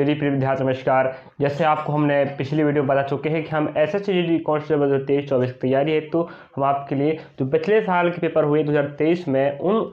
चलिए प्रिय विद्यार्थी नमस्कार। जैसे आपको हमने पिछली वीडियो बता चुके हैं कि हम SSC कांस्टेबल 23-24 की तैयारी है, तो हम आपके लिए जो पिछले साल के पेपर हुए 2023 में उन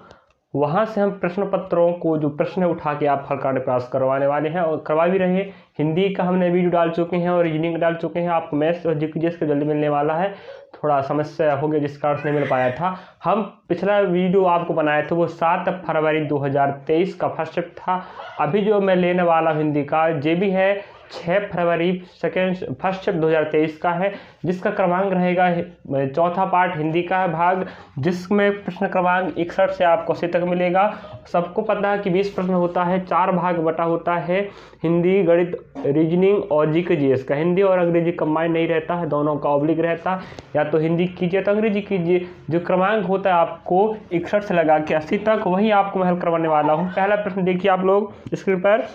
वहाँ से हम प्रश्न पत्रों को जो प्रश्न उठा के आप हल करने प्रयास करवाने वाले हैं और करवा भी रहे हैं। हिंदी का हमने वीडियो डाल चुके हैं और रीजनिंग डाल चुके हैं। आपको मैथ्स और जीके का जल्दी मिलने वाला है, थोड़ा समस्या हो गया जिस कारण से नहीं मिल पाया था। हम पिछला वीडियो आपको बनाए थे वो 7 फरवरी 2023 का फर्स्ट शिफ्ट था। अभी जो मैं लेने वाला हिंदी का ये भी है 6 फरवरी फर्स्ट शिफ्ट 2023 का है, जिसका क्रमांक रहेगा चौथा पार्ट हिंदी का है भाग, जिसमें प्रश्न क्रमांक 61 से आपको 80 तक मिलेगा। सबको पता है कि 20 प्रश्न होता है, 4 भाग बटा होता है, हिंदी, गणित, रीजनिंग और जीके जीएस का। हिंदी और अंग्रेजी कंबाइन नहीं रहता है, दोनों का ऑब्लिक रहता है, या तो हिंदी कीजिए तो अंग्रेजी कीजिए। जो क्रमांक होता है आपको 61 से लगा के 80 तक, वही आपको मैं हल करवाने वाला हूँ। पहला प्रश्न देखिए आप लोग स्क्रीन पर।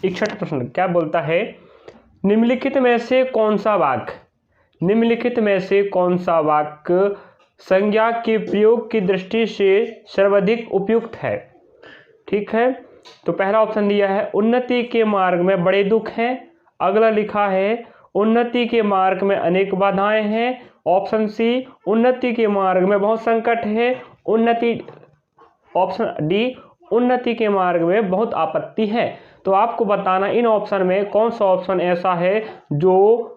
61 प्रश्न क्या बोलता है, निम्नलिखित में से कौन सा वाक्य संज्ञा के प्रयोग की दृष्टि से सर्वाधिक उपयुक्त है। ठीक है, तो पहला ऑप्शन दिया है उन्नति के मार्ग में बड़े दुख हैं। अगला लिखा है उन्नति के मार्ग में अनेक बाधाएं हैं। ऑप्शन सी उन्नति के मार्ग में बहुत संकट है। ऑप्शन डी उन्नति के मार्ग में बहुत आपत्ति है। तो आपको बताना इन ऑप्शन में कौन सा ऑप्शन ऐसा है जो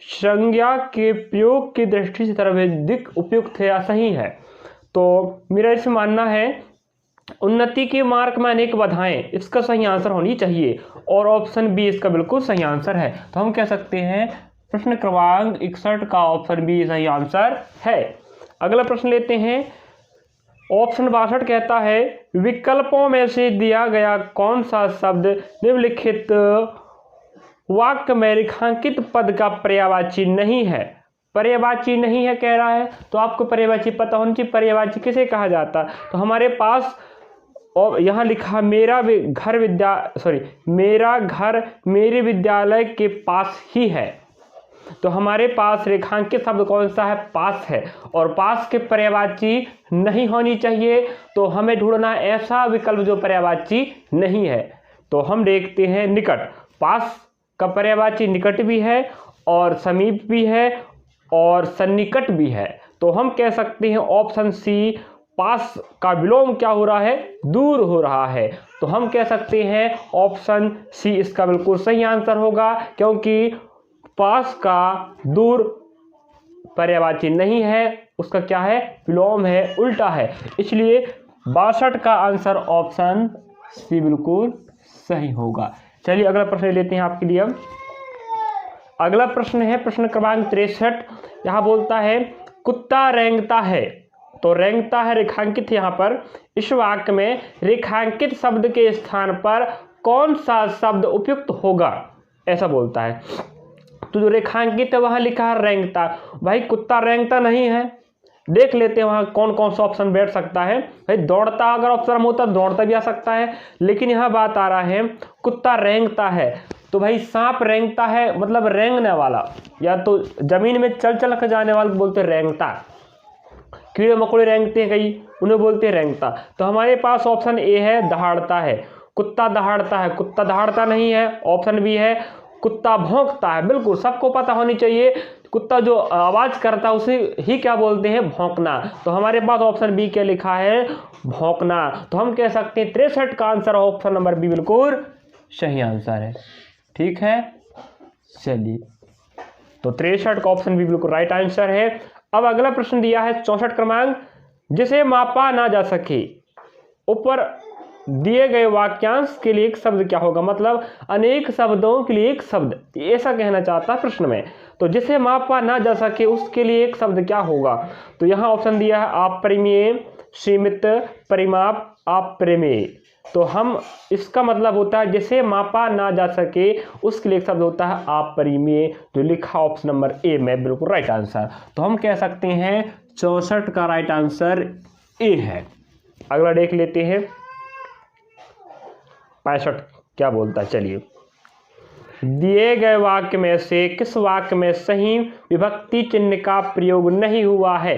संज्ञा के प्रयोग की दृष्टि से सर्वाधिक उपयुक्त है या सही है। तो मेरा इसमें मानना है उन्नति के मार्ग में अनेक बाधाएं इसका सही आंसर होनी चाहिए, और ऑप्शन बी इसका बिल्कुल सही आंसर है। तो हम कह सकते हैं प्रश्न क्रमांक 61 का ऑप्शन बी सही आंसर है। अगला प्रश्न लेते हैं। ऑप्शन 62 कहता है विकल्पों में से दिया गया कौन सा शब्द निम्नलिखित वाक्य में रेखांकित पद का पर्यायवाची नहीं है। पर्यायवाची नहीं है कह रहा है, तो आपको पर्यायवाची पता होनी चाहिए। पर्यायवाची किसे कहा जाता है, तो हमारे पास और यहाँ लिखा मेरा घर मेरे विद्यालय के पास ही है। तो हमारे पास रेखांकित शब्द कौन सा है, पास है, और पास के पर्यायवाची नहीं होनी चाहिए। तो हमें ढूंढना ऐसा विकल्प जो पर्यायवाची नहीं है। तो हम देखते हैं निकट। पास का पर्यायवाची निकट भी है और समीप भी है और सन्निकट भी है। तो हम कह सकते हैं ऑप्शन सी पास का विलोम क्या हो रहा है, दूर हो रहा है। तो हम कह सकते हैं ऑप्शन सी इसका बिल्कुल सही आंसर होगा, क्योंकि पास का दूर पर्यायवाची नहीं है, उसका क्या है, विलोम है, उल्टा है। इसलिए 62 का आंसर ऑप्शन सी बिल्कुल सही होगा। चलिए अगला प्रश्न लेते हैं आपके लिए। अगला प्रश्न है प्रश्न क्रमांक 63। यहाँ बोलता है कुत्ता रेंगता है। तो रेंगता है रेखांकित यहाँ पर। इस वाक्य में रेखांकित शब्द के स्थान पर कौन सा शब्द उपयुक्त होगा, ऐसा बोलता है। तो जो रेखांकित है वहां लिखा है रेंगता। भाई कुत्ता रेंगता नहीं है, देख लेते हैं वहां कौन कौन सा ऑप्शन बैठ सकता है। भाई दौड़ता अगर ऑप्शन होता दौड़ता भी आ सकता है, लेकिन यहाँ बात आ रहा है कुत्ता रेंगता है। तो भाई सांप रेंगता है मतलब रेंगने वाला, या तो जमीन में चल चल कर जाने वाला बोलते रेंगता। कीड़े मकोड़े रेंगते हैं कई, उन्हें बोलते रेंगता। तो हमारे पास ऑप्शन ए है दहाड़ता है। कुत्ता दहाड़ता है, कुत्ता दहाड़ता नहीं है। ऑप्शन बी है कुत्ता भौंकता है। बिल्कुल सबको पता होनी चाहिए, कुत्ता जो आवाज करता है उसे ही क्या बोलते हैं, भौंकना। तो हमारे पास ऑप्शन बी क्या लिखा है, भौंकना। तो हम कह सकते हैं 63 का आंसर ऑप्शन नंबर बी बिल्कुल सही आंसर है। ठीक है, चलिए तो 63 का ऑप्शन बी बिल्कुल राइट आंसर है। अब अगला प्रश्न दिया है 64 क्रमांक, जिसे मापा ना जा सके। ऊपर दिए गए वाक्यांश के लिए एक शब्द क्या होगा, मतलब अनेक शब्दों के लिए एक शब्द, ऐसा कहना चाहता प्रश्न में। तो जिसे मापा ना जा सके उसके लिए एक शब्द क्या होगा। तो यहाँ ऑप्शन दिया है अपरिमेय, सीमित, परिमाप, अप्रमेय। तो हम इसका मतलब होता है जिसे मापा ना जा सके उसके लिए एक शब्द होता है अपरिमेय, जो लिखा ऑप्शन नंबर ए में बिल्कुल राइट आंसर। तो हम कह सकते हैं 64 का राइट आंसर ए है। अगला देख लेते हैं 65 क्या बोलता है। चलिए, दिए गए वाक्य में से किस वाक्य में सही विभक्ति चिन्ह का प्रयोग नहीं हुआ है।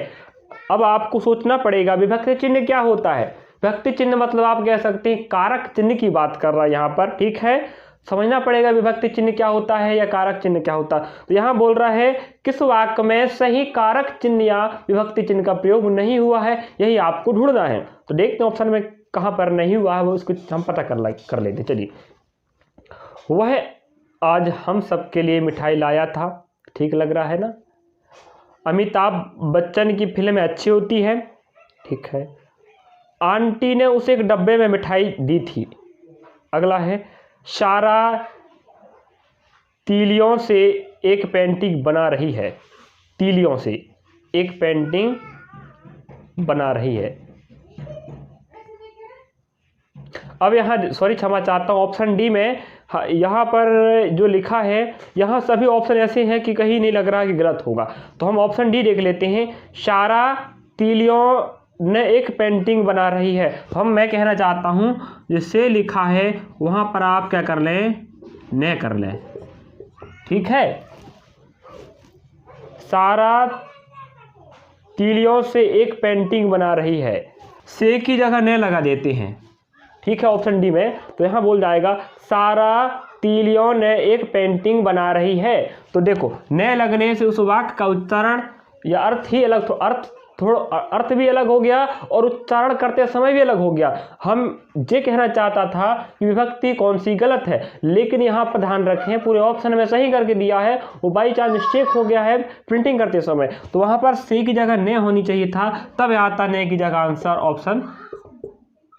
अब आपको सोचना पड़ेगा विभक्ति चिन्ह क्या होता है। विभक्ति चिन्ह मतलब आप कह सकते हैं कारक चिन्ह की बात कर रहा है यहाँ पर। ठीक है, समझना पड़ेगा विभक्ति चिन्ह क्या होता है या कारक चिन्ह क्या होता है। तो यहाँ बोल रहा है किस वाक्य में सही कारक चिन्ह या विभक्ति चिन्ह का प्रयोग नहीं हुआ है, यही आपको ढूंढना है। तो देखते हैं ऑप्शन में कहाँ पर नहीं हुआ है, वो उसको हम पता कर लेते। चलिए, वह आज हम सबके लिए मिठाई लाया था, ठीक लग रहा है ना। अमिताभ बच्चन की फिल्म अच्छी होती है, ठीक है। आंटी ने उसे एक डब्बे में मिठाई दी थी। अगला है सारा तीलियों से एक पेंटिंग बना रही है। तीलियों से एक पेंटिंग बना रही है। अब यहाँ क्षमा चाहता हूँ, ऑप्शन डी में यहाँ पर जो लिखा है, यहाँ सभी ऑप्शन ऐसे हैं कि कहीं नहीं लग रहा कि गलत होगा। तो हम ऑप्शन डी देख लेते हैं, सारा तीलियों ने एक पेंटिंग बना रही है। तो मैं कहना चाहता हूँ जिससे लिखा है वहाँ पर आप क्या कर लें, न कर लें, ठीक है। सारा तीलियों से एक पेंटिंग बना रही है, से की जगह न लगा देते हैं, ठीक है, ऑप्शन डी में। तो यहाँ बोल जाएगा सारा तीलियों ने एक पेंटिंग बना रही है। तो देखो, न लगने से उस वाक्य का उच्चारण या अर्थ ही अलग, अर्थ भी अलग हो गया और उच्चारण करते समय भी अलग हो गया। हम ये कहना चाहता था कि विभक्ति कौन सी गलत है, लेकिन यहाँ पर ध्यान रखें पूरे ऑप्शन में सही करके दिया है, वो बाई चांस मिस्टेक हो गया है प्रिंटिंग करते समय। तो वहाँ पर से की जगह न होनी चाहिए था, तब आता न की जगह आंसर ऑप्शन,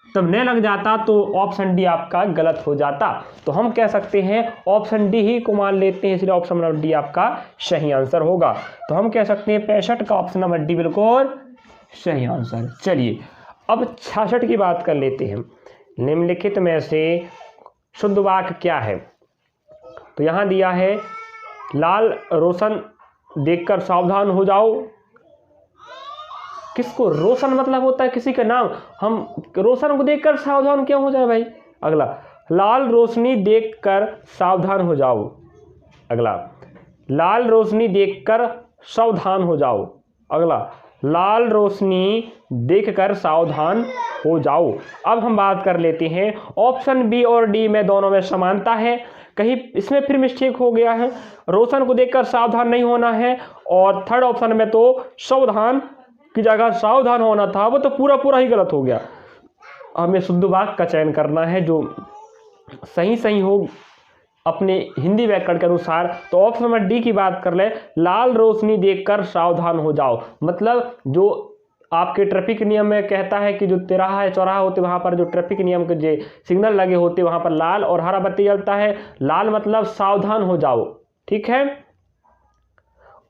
तब न लग जाता तो ऑप्शन डी आपका गलत हो जाता। तो हम कह सकते हैं ऑप्शन डी ही को मान लेते हैं, इसलिए ऑप्शन नंबर डी आपका सही आंसर होगा। तो हम कह सकते हैं 65 का ऑप्शन नंबर डी बिल्कुल सही आंसर। चलिए, अब 66 की बात कर लेते हैं। निम्नलिखित में से शुद्ध वाक्य क्या है। तो यहाँ दिया है लाल रोशन देखकर सावधान हो जाओ। किसको? रोशन मतलब होता है किसी का नाम, हम रोशन को देखकर सावधान क्यों हो जाए भाई। अगला, लाल रोशनी देखकर सावधान हो जाओ। अगला, लाल रोशनी देखकर सावधान हो जाओ। अगला, लाल रोशनी देखकर सावधान हो जाओ। अब हम बात कर लेते हैं, ऑप्शन बी और डी में दोनों में समानता है, कहीं इसमें फिर मिस्टेक हो गया है, रोशन को देखकर सावधान नहीं होना है, और थर्ड ऑप्शन में तो सावधान की जगह सावधान होना था, वो तो पूरा ही गलत हो गया। हमें शुद्ध वाक्य का चयन करना है जो सही हो अपने हिंदी व्याकरण के अनुसार। तो ऑप्शन नंबर डी की बात कर ले, लाल रोशनी देखकर सावधान हो जाओ, मतलब जो आपके ट्रैफिक नियम में कहता है कि जो तिराहा है, चौराहा होते, वहाँ पर जो ट्रैफिक नियम के जो सिग्नल लगे होते, वहाँ पर लाल और हरा बत्ती जलता है। लाल मतलब सावधान हो जाओ, ठीक है,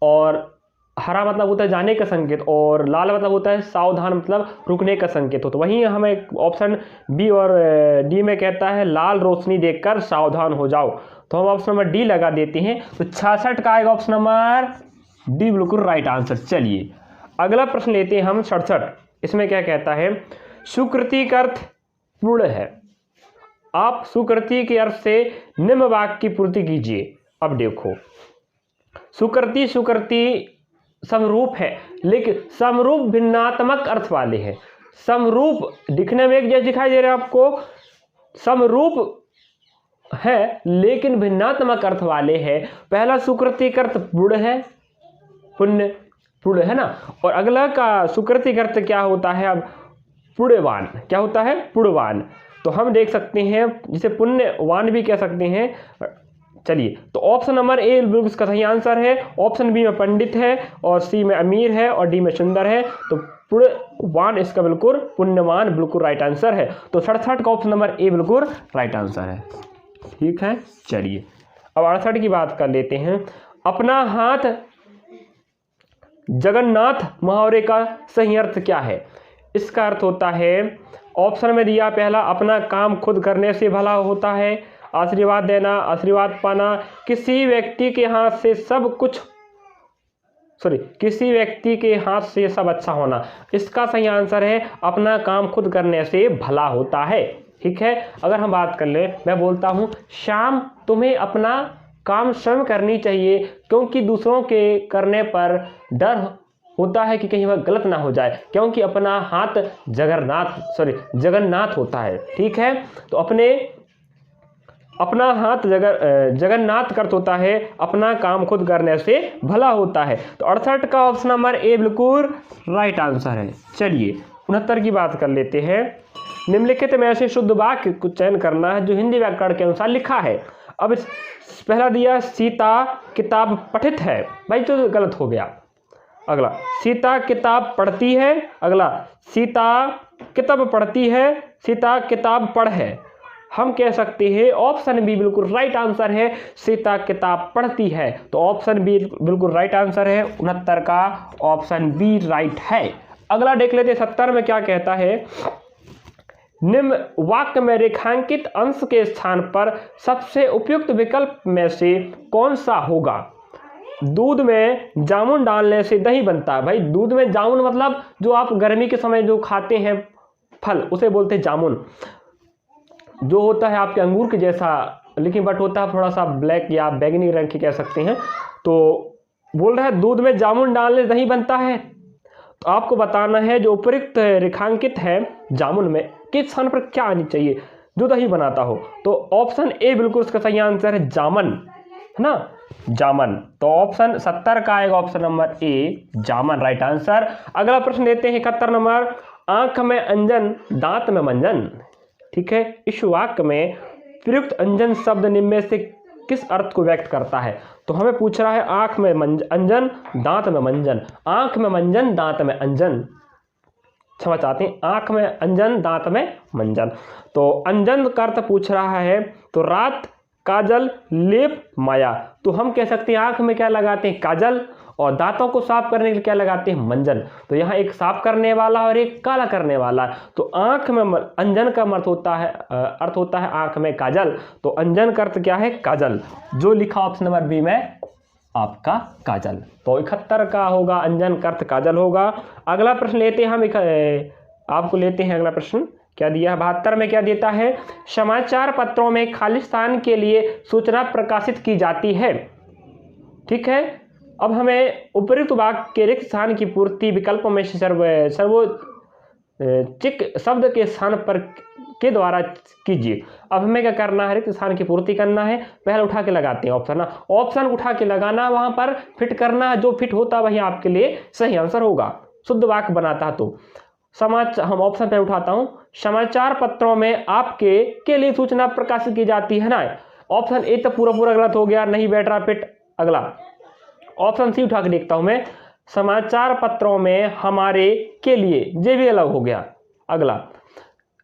और हरा मतलब होता है जाने का संकेत, और लाल मतलब होता है सावधान मतलब रुकने का संकेत हो। तो वहीं हमें ऑप्शन बी और डी में कहता है लाल रोशनी देखकर सावधान हो जाओ, तो हम ऑप्शन नंबर डी लगा देते हैं। तो 66 का आएगा ऑप्शन नंबर डी बिल्कुल राइट आंसर। चलिए, अगला प्रश्न लेते हैं हम 67। इसमें क्या कहता है, सुकृति का अर्थ पूर्ण है, आप सुकृति के अर्थ से निम्न वाक्य की पूर्ति कीजिए। अब देखो, सुकृति समरूप है, लेकिन समरूप भिन्नात्मक अर्थ वाले हैं। समरूप दिखने में एक जैसे दिखाई दे रहे हैं आपको, समरूप है लेकिन भिन्नात्मक अर्थ वाले हैं। पहला सुकृति का अर्थ पूर्ण है, पुण्य, पूर्ण है ना, और अगला का सुकृति का अर्थ क्या होता है, अब पुण्यवान, क्या होता है, पुण्यवान। तो हम देख सकते हैं जिसे पुण्यवान भी कह सकते हैं। चलिए, तो ऑप्शन नंबर ए बिल्कुल इसका सही आंसर है। ऑप्शन बी में पंडित है, और सी में अमीर है, और डी में सुंदर है। तो पुण्यवान इसका बिल्कुल, पुण्यवान बिल्कुल राइट आंसर है। तो 67 का ऑप्शन नंबर ए बिल्कुल राइट आंसर है, ठीक है। चलिए, अब 68 की बात कर लेते हैं। अपना हाथ जगन्नाथ मुहावरे का सही अर्थ क्या है। इसका अर्थ होता है, ऑप्शन में दिया पहला, अपना काम खुद करने से भला होता है, आशीर्वाद देना, आशीर्वाद पाना, किसी व्यक्ति के हाथ से सब अच्छा होना। इसका सही आंसर है अपना काम खुद करने से भला होता है, ठीक है। अगर हम बात कर ले, मैं बोलता हूँ शाम तुम्हें अपना काम स्वयं करनी चाहिए, क्योंकि दूसरों के करने पर डर होता है कि कहीं वह गलत ना हो जाए, क्योंकि अपना हाथ जगन्नाथ होता है, ठीक है। तो अपने अपना हाथ जगन्नाथ का अर्थ होता है अपना काम खुद करने से भला होता है। तो 68 का ऑप्शन नंबर ए बिल्कुल राइट आंसर है। चलिए 69 की बात कर लेते हैं। निम्नलिखित में ऐसे शुद्ध वाक्य को चयन करना है जो हिंदी व्याकरण के अनुसार लिखा है। अब पहला दिया सीता किताब पठित है, भाई तो गलत हो गया। अगला सीता किताब पढ़ती है, अगला सीता किताब पढ़ती है, सीता किताब पढ़ है। हम कह सकते हैं ऑप्शन बी बिल्कुल राइट आंसर है, सीता किताब पढ़ती है। तो ऑप्शन बी बिल्कुल राइट आंसर है। 69 का ऑप्शन बी राइट है। अगला देख लेते 70 में क्या कहता है। निम्न वाक्य में रेखांकित अंश के स्थान पर सबसे उपयुक्त विकल्प में से कौन सा होगा। दूध में जामुन डालने से दही बनता है। भाई दूध में जामुन मतलब जो आप गर्मी के समय जो खाते हैं फल, उसे बोलते हैं जामुन, जो होता है आपके अंगूर के जैसा, लेकिन बट होता है थोड़ा सा ब्लैक या बैगनी रंग की कह सकते हैं। तो बोल रहा है दूध में जामुन डालने से दही बनता है। तो आपको बताना है जो उपयुक्त रेखांकित है जामुन में किस स्थान पर क्या आनी चाहिए जो दही बनाता हो। तो ऑप्शन ए बिल्कुल इसका सही आंसर है जामन, है ना, जामन। तो ऑप्शन 70 का आएगा ऑप्शन नंबर ए जामन राइट आंसर। अगला प्रश्न लेते हैं 71 नंबर। आंख में अंजन दांत में मंजन। ठीक है, इस वाक्य में प्रयुक्त अंजन शब्द निम्न में से किस अर्थ को व्यक्त करता है। तो हमें पूछ रहा है आंख में अंजन दांत में मंजन, आंख में मंजन दांत में अंजन, क्षमा चाहते हैं आंख में अंजन दांत में मंजन। तो अंजन का अर्थ पूछ रहा है तो रात काजल लेप माया। तो हम कह सकते हैं आंख में क्या लगाते हैं काजल, और दांतों को साफ करने के लिए क्या लगाते हैं मंजन। तो यहाँ एक साफ करने वाला और एक काला करने वाला। तो आंख में अंजन का अर्थ होता है आंख में काजल। तो अंजन का अर्थ क्या है काजल, जो लिखा ऑप्शन नंबर बी में आपका काजल। तो 71 का होगा अंजन का अर्थ काजल होगा। अगला प्रश्न लेते हैं हम आपको लेते हैं अगला प्रश्न क्या दिया है 72 में क्या देता है। समाचार पत्रों में खालिस्तान के लिए सूचना प्रकाशित की जाती है। ठीक है, अब हमें उपयुक्त वाक्य के रिक्त स्थान की पूर्ति विकल्पों में से सर्वोचिक शब्द के स्थान पर के द्वारा कीजिए। अब हमें क्या करना है, रिक्त स्थान की पूर्ति करना है। पहले उठा के लगाते हैं ऑप्शन उठा के लगाना, वहां पर फिट करना, जो फिट होता वही आपके लिए सही आंसर होगा, शुद्ध वाक्य बनाता। तो हम ऑप्शन पे उठाता हूं, समाचार पत्रों में आपके के लिए सूचना प्रकाशित की जाती है ना। ऑप्शन ए तो पूरा गलत हो गया, नहीं बैठ रहा फिट। अगला ऑप्शन सी उठा के देखता हूं मैं, समाचार पत्रों में हमारे के लिए, ये भी अलग हो गया। अगला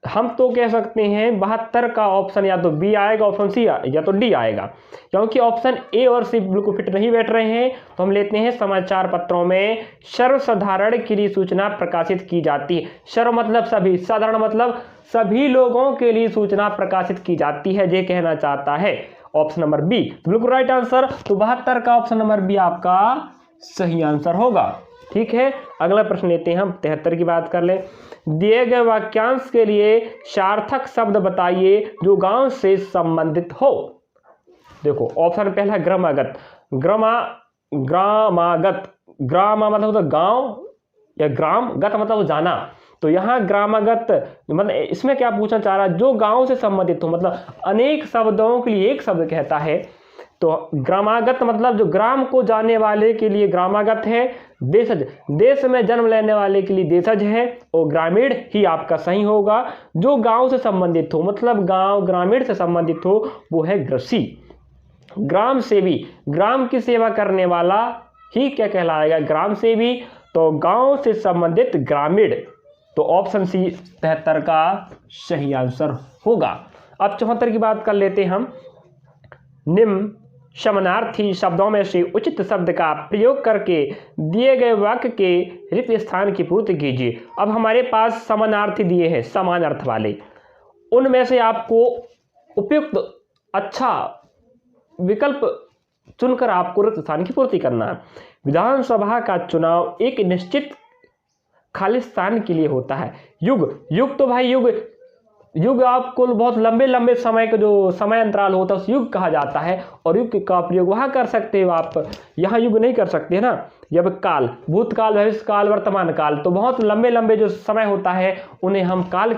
हम तो कह सकते हैं 72 का ऑप्शन या तो बी आएगा, ऑप्शन सी या तो डी आएगा, क्योंकि ऑप्शन ए और सी बिल्कुल फिट नहीं बैठ रहे हैं। तो हम लेते हैं समाचार पत्रों में सर्वसाधारण के लिए सूचना प्रकाशित की जाती है। सर्व मतलब सभी, साधारण मतलब सभी लोगों के लिए सूचना प्रकाशित की जाती है, ये कहना चाहता है ऑप्शन नंबर बी। बिल्कुल राइट आंसर। तो 72 का ऑप्शन नंबर बी आपका सही आंसर होगा। ठीक है, अगला प्रश्न लेते हैं हम 73 की बात कर ले। दिए गए वाक्यांश के लिए सार्थक शब्द बताइए जो गांव से संबंधित हो। देखो ऑप्शन पहला ग्रामागत, ग्रामा मतलब तो गांव या ग्राम, गत मतलब जाना। तो यहाँ ग्रामागत मतलब इसमें क्या पूछना चाह रहा है, जो गांव से संबंधित हो, मतलब अनेक शब्दों के लिए एक शब्द कहता है। तो ग्रामागत मतलब जो ग्राम को जाने वाले के लिए ग्रामागत है। देशज, देश में जन्म लेने वाले के लिए देशज है। और ग्रामीण ही आपका सही होगा, जो गांव से संबंधित हो, मतलब गांव ग्रामीण से संबंधित हो, वो है कृषि। ग्राम सेवी, ग्राम की सेवा करने वाला ही क्या कहलाएगा, ग्राम सेवी। तो गांव से संबंधित ग्रामीण। तो ऑप्शन सी 73 का सही आंसर होगा। अब 74 की बात कर लेते हैं हम। निम्न समानार्थी शब्दों में से उचित शब्द का प्रयोग करके दिए गए वाक्य के रिक्त स्थान की पूर्ति कीजिए। अब हमारे पास समानार्थी दिए हैं, समान अर्थ वाले, उनमें से आपको उपयुक्त अच्छा विकल्प चुनकर आपको रिक्त स्थान की पूर्ति करना है। विधानसभा का चुनाव एक निश्चित खालिस्तान के लिए होता है। युग तो भाई युग आपको बहुत लंबे समय का जो समय अंतराल होता है उस युग कहा जाता है, और युग का प्रयोग वहाँ कर सकते हो आप, यहाँ युग नहीं कर सकते ना। जब काल, भूतकाल, भविष्य काल, वर्तमान काल, तो बहुत लंबे जो समय होता है उन्हें हम काल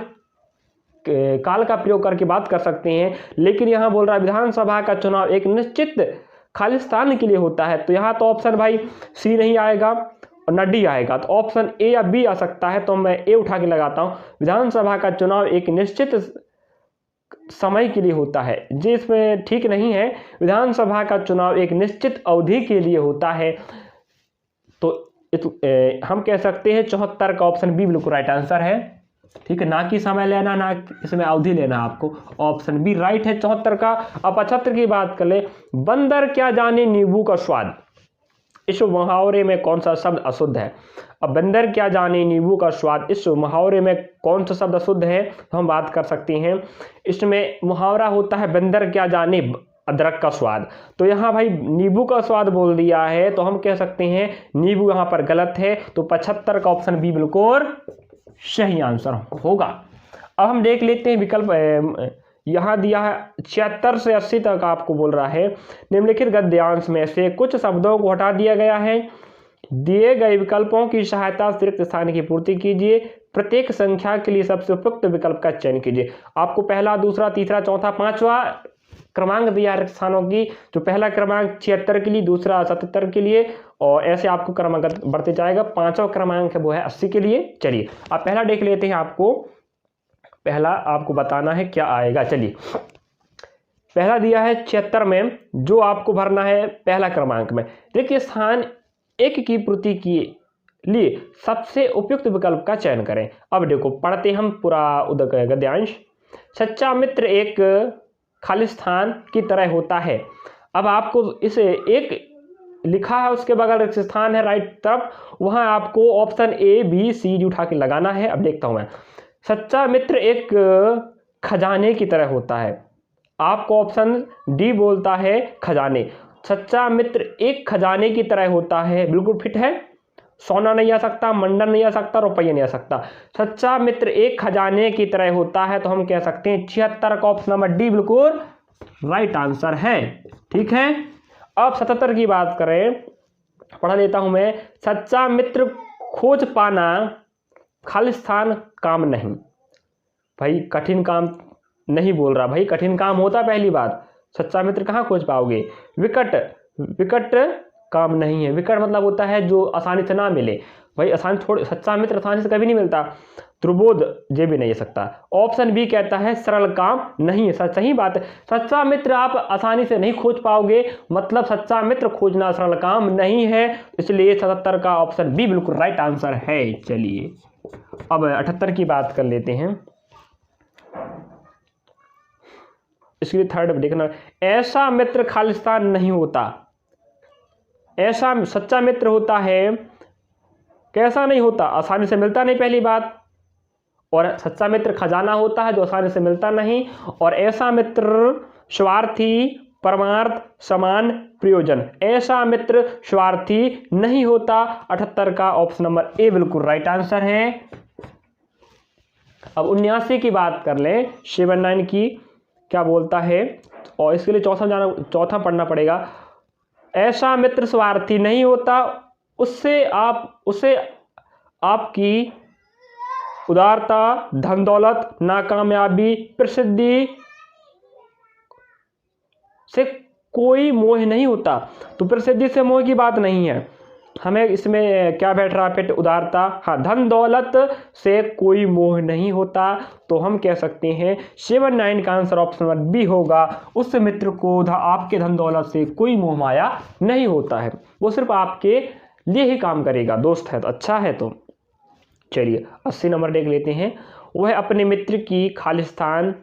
काल का प्रयोग करके बात कर सकते हैं, लेकिन यहाँ बोल रहा है विधानसभा का चुनाव एक निश्चित खालिस्तान के लिए होता है। तो यहाँ तो ऑप्शन भाई सी नहीं आएगा और न डी आएगा, तो ऑप्शन ए या बी आ सकता है। तो मैं ए उठा के लगाता हूँ, विधानसभा का चुनाव एक निश्चित समय के लिए होता है। जी इसमें ठीक नहीं है, विधानसभा का चुनाव एक निश्चित अवधि के लिए होता है। तो हम कह सकते हैं 74 का ऑप्शन बी बिल्कुल राइट आंसर है। ठीक है, ना कि समय लेना, ना इसमें अवधि लेना, आपको ऑप्शन बी राइट है 74 का। अब 75 की बात कर ले, बंदर क्या जाने नींबू का स्वाद, इस मुहावरे में कौन सा शब्द अशुद्ध है। अब बंदर क्या जाने नींबू का स्वाद, इस मुहावरे में कौन सा शब्द अशुद्ध है, तो हम बात कर सकते हैं। इसमें मुहावरा होता है बंदर क्या जाने अदरक का स्वाद, तो यहाँ भाई नींबू का स्वाद बोल दिया है, तो हम कह सकते हैं नींबू यहाँ पर गलत है। तो 75 का ऑप्शन बी बिल्कुल सही आंसर होगा। अब हम देख लेते हैं विकल्प, यहाँ दिया है 76 से 80 तक आपको बोल रहा है निम्नलिखित गद्यांश में से कुछ शब्दों को हटा दिया गया है, दिए गए विकल्पों की सहायता से रिक्त स्थान की पूर्ति कीजिए, प्रत्येक संख्या के लिए सबसे उपयुक्त विकल्प का चयन कीजिए। आपको पहला, दूसरा, तीसरा, चौथा, पांचवा क्रमांक दिया है रिक्त स्थानों की, जो पहला क्रमांक 76 के लिए, दूसरा 77 के लिए, और ऐसे आपको क्रमांक बढ़ते जाएगा। पांचवा क्रमांक है वो है 80 के लिए। चलिए आप पहला देख लेते हैं, आपको पहला आपको बताना है क्या आएगा। चलिए पहला दिया है 76 में, जो आपको भरना है पहला क्रमांक में रिक्त स्थान 1 की पूर्ति के लिए सबसे उपयुक्त विकल्प का चयन करें। अब देखो पढ़ते हम पूरा गद्यांश। सच्चा मित्र एक खालिस्तान की तरह होता है। अब आपको इसे एक लिखा है, उसके बगल रिक्त स्थान है राइट तरफ, वहां आपको option A B C D उठा के लगाना है। अब देखता हूं मैं, सच्चा मित्र एक खजाने की तरह होता है, आपको ऑप्शन डी बोलता है खजाने। सच्चा मित्र एक खजाने की तरह होता है, बिल्कुल फिट है, सोना नहीं आ सकता, मंडन नहीं आ सकता, रुपये नहीं आ सकता। सच्चा मित्र एक खजाने की तरह होता है, तो हम कह सकते हैं 76 का ऑप्शन नंबर डी बिल्कुल राइट आंसर है। ठीक है, अब 77 की बात करें, पढ़ा देता हूं मैं। सच्चा मित्र खोज पाना खालिस्तान काम नहीं। भाई कठिन काम नहीं बोल रहा, भाई कठिन काम होता पहली बात, सच्चा मित्र कहाँ खोज पाओगे। विकट काम नहीं है, विकट मतलब होता है जो आसानी से ना मिले, भाई सच्चा मित्र आसानी से कभी नहीं मिलता। त्रिबोध ये भी नहीं हो सकता। ऑप्शन बी कहता है सरल काम नहीं है, सही बात है, सच्चा मित्र आप आसानी से नहीं खोज पाओगे, मतलब सच्चा मित्र खोजना सरल काम नहीं है, इसलिए 77 का ऑप्शन बी बिल्कुल राइट आंसर है। चलिए अब 78 की बात कर लेते हैं, इसके लिए थर्ड देखना। ऐसा मित्र खालिस्तान नहीं होता, ऐसा सच्चा मित्र होता है, कैसा नहीं होता, आसानी से मिलता नहीं पहली बात, और सच्चा मित्र खजाना होता है जो आसानी से मिलता नहीं, और ऐसा मित्र स्वार्थी परमार्थ समान प्रयोजन, ऐसा मित्र स्वार्थी नहीं होता। 78 का ऑप्शन नंबर ए बिल्कुल राइट आंसर है। अब 79 की बात कर लें, 79 की क्या बोलता है, और इसके लिए चौथा पढ़ना पड़ेगा। ऐसा मित्र स्वार्थी नहीं होता, उससे आपकी उदारता, धन दौलत, नाकामयाबी, प्रसिद्धि से कोई मोह नहीं होता। तो प्रसिद्धि से मोह की बात नहीं है, हमें इसमें क्या बैठ रहा पेट, उदारता, हाँ, धन दौलत से कोई मोह नहीं होता, तो हम कह सकते हैं 79 का आंसर ऑप्शन नंबर बी होगा। उस मित्र को आपके धन दौलत से कोई मोह माया नहीं होता है, वो सिर्फ आपके लिए ही काम करेगा, दोस्त है तो अच्छा है। तो चलिए 80 नंबर देख लेते हैं। वह अपने मित्र की खालिस्तान,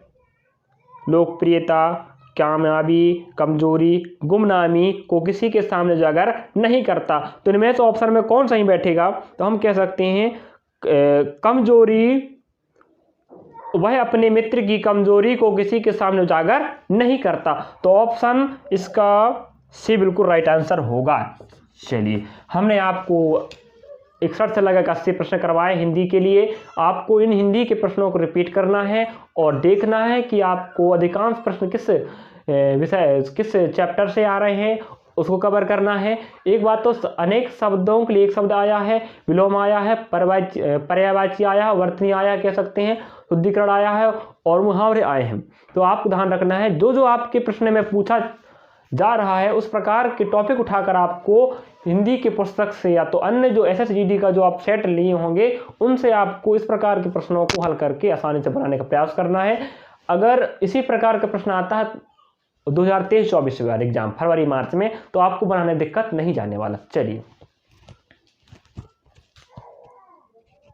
लोकप्रियता, कामयाबी, कमजोरी, गुमनामी को किसी के सामने उजागर नहीं करता। तो इनमें से ऑप्शन में कौन सही बैठेगा, तो हम कह सकते हैं कमजोरी, वह अपने मित्र की कमजोरी को किसी के सामने उजागर नहीं करता, तो ऑप्शन इसका सी बिल्कुल राइट आंसर होगा। चलिए हमने आपको 61 से लगभग 80 प्रश्न करवाए हिंदी के लिए, आपको इन हिंदी के प्रश्नों को रिपीट करना है और देखना है कि आपको अधिकांश प्रश्न किस विषय किस चैप्टर से आ रहे हैं उसको कवर करना है। एक बात तो अनेक शब्दों के लिए एक शब्द आया है, विलोम आया है, पर्यायवाची आया है, वर्तनी आया कह सकते हैं, शुद्धिकरण आया है और मुहावरे आए हैं। तो आपको ध्यान रखना है जो जो आपके प्रश्न में पूछा जा रहा है उस प्रकार के टॉपिक उठाकर आपको हिंदी के पुस्तक से या तो अन्य जो SSGD का जो आप सेट लिए होंगे उनसे आपको इस प्रकार के प्रश्नों को हल करके आसानी से बनाने का प्रयास करना है। अगर इसी प्रकार का प्रश्न आता है 2023-24 एग्जाम फरवरी मार्च में तो आपको बनाने दिक्कत नहीं जाने वाला। चलिए।